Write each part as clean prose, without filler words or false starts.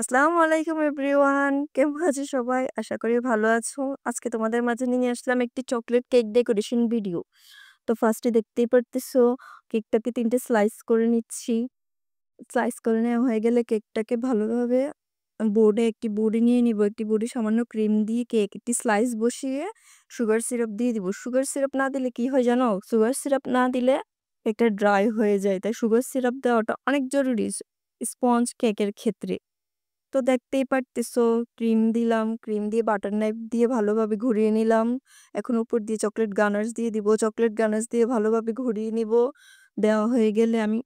আসসালামু আলাইকুম এভরিওয়ান। কেমন আছো সবাই? আশা করি ভালো আছো। আজকে তোমাদের মাঝে নিয়ে আসলাম একটি চকোলেট কেক ডেকোরেশন ভিডিও। তো ফার্স্টে দেখতেই পারতেছো কেকটাকে ৩ টে স্লাইস করে নিচ্ছি। স্লাইস করে নেওয়া হয়ে গেলে কেকটাকে ভালোভাবে একটি বোর্ডে নিয়ে নিব। একটি বোর্ডে সামান্য ক্রিম দিয়ে একটি স্লাইস বসিয়ে সুগার সিরাপ দিয়ে দিব। সুগার সিরাপ না দিলে কি হয় জানো? সুগার সিরাপ না দিলে কেকটা ড্রাই হয়ে যায়। তাই সুগার সিরাপ দেওয়াটা অনেক জরুরি স্পঞ্জ কেকের ক্ষেত্রে। তো দেখতেই পারতেছো ক্রিম দিলাম। ক্রিম দিয়ে বাটার নাইফ দিয়ে ভালোভাবে ঘুরিয়ে নিলাম। এখন উপর দিয়ে চকলেট গানার্স দিয়ে দিব। চকলেট গানার্স দিয়ে ভালোভাবে ঘুরিয়ে নিব। দেওয়া হয়ে গেলে আমি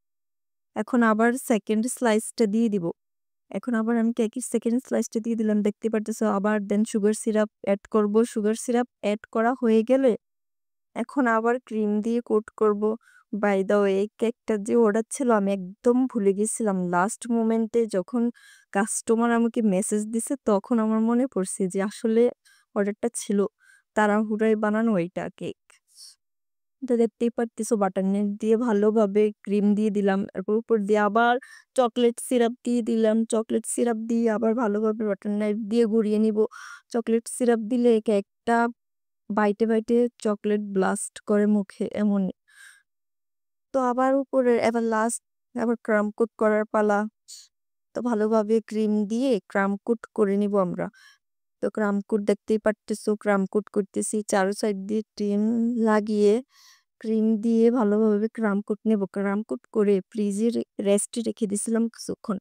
এখন আবার সেকেন্ড স্লাইসটা দিয়ে দিব। এখন আবার আমি কেকের সেকেন্ড স্লাইসটা দিয়ে দিলাম। দেখতে পারতেছো আবার দেন সুগার সিরাপ এড করব। সুগার সিরাপ এড করা হয়ে গেলে এখন আবার ক্রিম দিয়ে কোট করব। বাই দ্য ওয়ে কেকটা যে অর্ডার ছিল আমি একদম ভুলে গেছিলাম। লাস্ট মোমেন্টে যখন কাস্টমার আমাকে মেসেজ দিছে তখন আমার মনে পড়ছে যে আসলে অর্ডারটা ছিল তাড়াহুড়ায় বানানো এটা কেক। তো দেখতেই পারতেছো বাটার নাইফ দিয়ে ভালোভাবে ক্রিম দিয়ে দিলাম। এরপর উপর দিয়ে আবার চকলেট সিরাপ দিয়ে দিলাম। চকলেট সিরাপ দিয়ে আবার ভালোভাবে বাটার নাইফ দিয়ে ঘুরিয়ে নিব। চকলেট সিরাপ দিলে কেকটা বাইটে বাইটে চকলেট ব্লাস্ট করে মুখে এমন। তো আবার উপরে এবার লাস্ট আবার ক্রাম কোট করার পালা। তো ভালোভাবে ক্রিম দিয়ে ক্রাম কোট করে নিব আমরা। তো ক্রাম কোট দেখতেই পারতেছো ক্রাম কোট করতেছি চারো সাইড দিয়ে ক্রিম লাগিয়ে ক্রিম দিয়ে ভালোভাবে ক্রাম কোট নেব। ক্রাম কোট করে ফ্রিজে রেস্টে রেখে দিয়েছিলাম কিছুক্ষণ।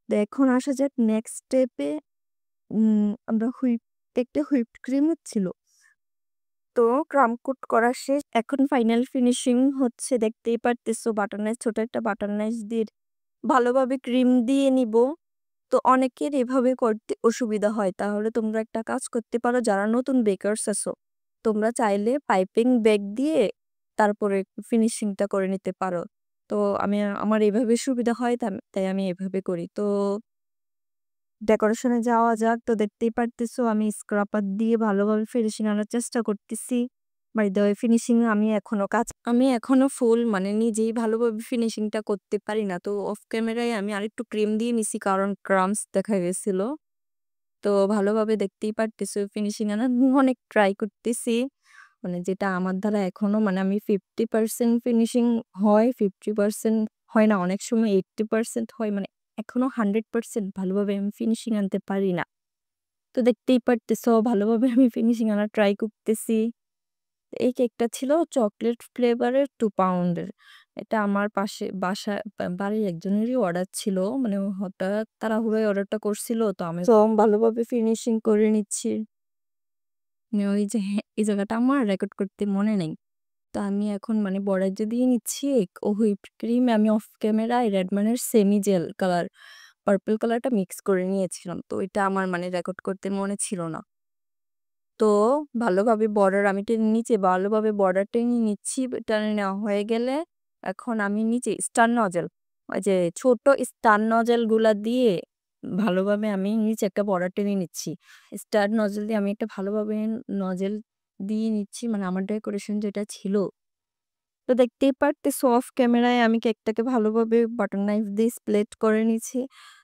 তো এখন আসা যাক নেক্সট স্টেপে। আমরা একটা হুইপড ক্রিম ছিল। তো ক্রাম কোট করা শেষ। এখন ফাইনাল ফিনিশিং হচ্ছে দেখতেই পারতেছো বাটার নাইস ছোট একটা বাটার নাইস দিয়ে ভালোভাবে ক্রিম দিয়ে নিব। তো অনেকের এভাবে করতে অসুবিধা হয়, তাহলে তোমরা একটা কাজ করতে পারো যারা নতুন বেকার্স আছো তোমরা চাইলে পাইপিং ব্যাগ দিয়ে তারপরে ফিনিশিংটা করে নিতে পারো। তো আমার এভাবে সুবিধা হয় তাই আমি এভাবে করি। তো ডেকোরেশনে যাওয়া যাক। তো দেখতেই পারতেছো আমি স্ক্রাপার দিয়ে ভালোভাবে ফিনিশিং আনার চেষ্টা করতেছি। বাই দ্য ওয়ে ফিনিশিং আমি এখনো ফুল মানে নিজেই ভালোভাবে ফিনিশিংটা করতে পারি না। তো অফ ক্যামেরায় আমি আরেকটু ক্রিম দিয়ে নিছি কারণ ক্রাম্পস দেখা গেছিল। তো ভালোভাবে দেখতেই পারতেছো ফিনিশিং আনার অনেক ট্রাই করতেছি। মানে যেটা আমার দ্বারা এখনো মানে আমি 50% ফিনিশিং হয়, 50% হয় না, অনেক সময় 80% হয়। মানে এখনো 100% ভালোভাবে আমি ফিনিশিং আনতে পারি না। তো দেখতেই পারতেছো ভালোভাবে আমি ফিনিশিং আনার ট্রাই করতেছি। এই কেকটা ছিল চকলেট ফ্লেভারের 2 পাউন্ডের। এটা আমার পাশে বাড়ির একজনেরই অর্ডার ছিল। মানে ও হঠাৎ তাড়াহুড়োয় অর্ডারটা করছিল। তো আমি ভালোভাবে ফিনিশিং করে নিচ্ছি। মানে ওই যে হ্যাঁ, এই জায়গাটা আমার রেকর্ড করতে মনে নেই। তো আমি এখন মানে বর্ডার দিয়ে নিচ্ছি ও হুইপড ক্রিম আমি অফ ক্যামেরায় রেডম্যানের সেমি জেল কালার পার্পল কালারটা মিক্স করে নিয়েছিলাম। তো এটা আমার মানে রেকর্ড করতে মনে ছিল না। তো ভালোভাবে আমি নিচে ভালোভাবে বর্ডার টেনে নিচ্ছি। টেনে নেওয়া হয়ে গেলে এখন আমি নিচে স্টার নজেল ওই যে ছোট স্টার নজেল গুলা দিয়ে ভালোভাবে আমি নিচে একটা বর্ডার টেনে নিচ্ছি। স্টার নজেল দিয়ে আমি একটা ভালোভাবে নজেল দিয়ে নিচ্ছি মানে আমার ডেকোরেশন যেটা ছিল। তো দেখতেই পারতেছো অফ ক্যামেরায় আমি কেকটাকে ভালোভাবে বাটার নাইফ দিয়ে স্প্লিট করে নিছি।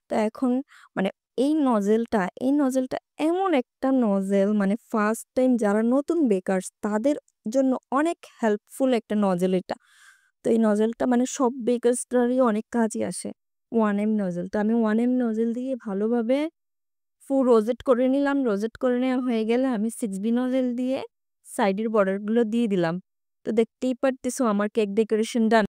তো এখন মানে এই নজেলটা এমন একটা নজেল মানে ফার্স্ট টাইম যারা নতুন বেকারস তাদের জন্য অনেক হেল্পফুল একটা নজেল এটা। তো এই নজেলটা মানে সব বেকারসরারই অনেক কাজে আসে। 1M nozzle. তো আমি 1M নজেল দিয়ে ভালোভাবে ফুল রোজেট করে নিলাম। রোজেট করে নেওয়া হয়ে গেলে আমি 6B নজেল দিয়ে সাইডের বর্ডারগুলো দিয়ে দিলাম। তো দেখতেই পারতেছো আমার কেক ডেকোরেশন ডান।